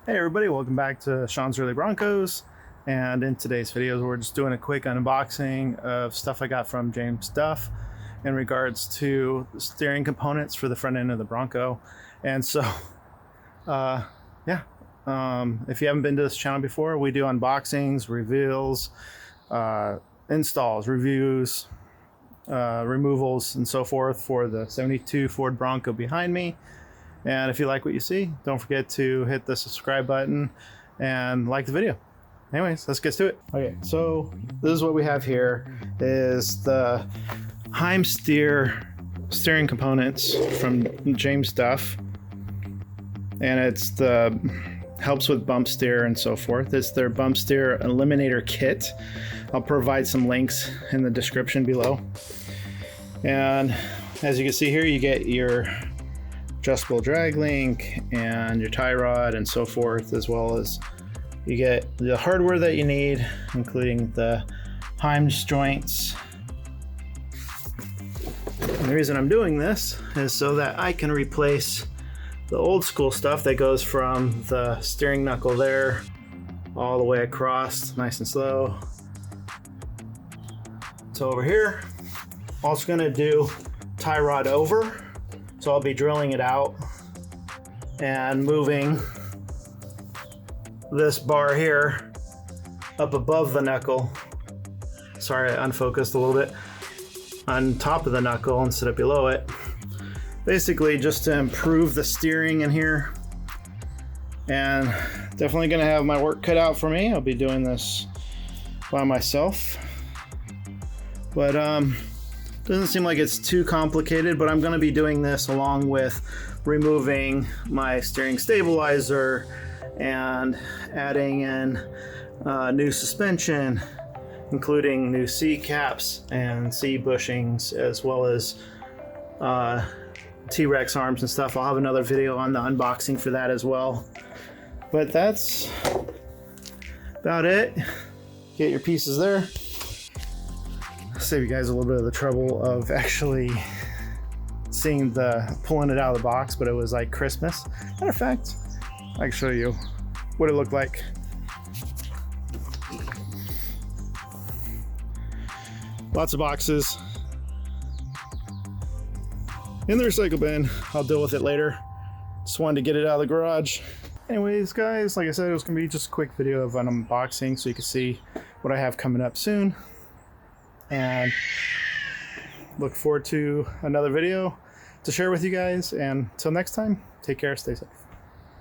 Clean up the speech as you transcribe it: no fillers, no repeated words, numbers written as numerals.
Hey everybody, welcome back to Shawn's Early Broncos. And in today's video, we're just doing a quick unboxing of stuff I got from James Duff in regards to the steering components for the front end of the Bronco. And so, if you haven't been to this channel before, we do unboxings, reveals, installs, reviews, removals, and so forth for the 72 Ford Bronco behind me. And if you like what you see, don't forget to hit the subscribe button and like the video. Anyways, let's get to it. Okay, so this is what we have here is the Heims Steer steering components from James Duff. And it's the helps with bump steer and so forth. It's their Bump Steer Eliminator Kit. I'll provide some links in the description below. And as you can see here, you get your adjustable drag link and your tie rod and so forth, as well as you get the hardware that you need, including the Heims joints. And the reason I'm doing this is so that I can replace the old school stuff that goes from the steering knuckle there all the way across, nice and slow. So over here, also gonna do tie rod over. So I'll be drilling it out and moving this bar here up above the knuckle. Sorry, I unfocused a little bit. On top of the knuckle instead of below it. Basically just to improve the steering in here. And definitely gonna have my work cut out for me. I'll be doing this by myself. But doesn't seem like it's too complicated, but I'm going to be doing this along with removing my steering stabilizer and adding in new suspension, including new C caps and C bushings, as well as T-Rex arms and stuff. I'll have another video on the unboxing for that as well. But that's about it. Get your pieces there. Save you guys a little bit of the trouble of actually seeing pulling it out of the box, but it was like Christmas. Matter of fact, I can show you what it looked like. Lots of boxes in the recycle bin. I'll deal with it later. Just wanted to get it out of the garage. Anyways, guys, like I said, it was gonna be just a quick video of an unboxing so you can see what I have coming up soon. And look forward to another video to share with you guys. And until next time, take care, stay safe.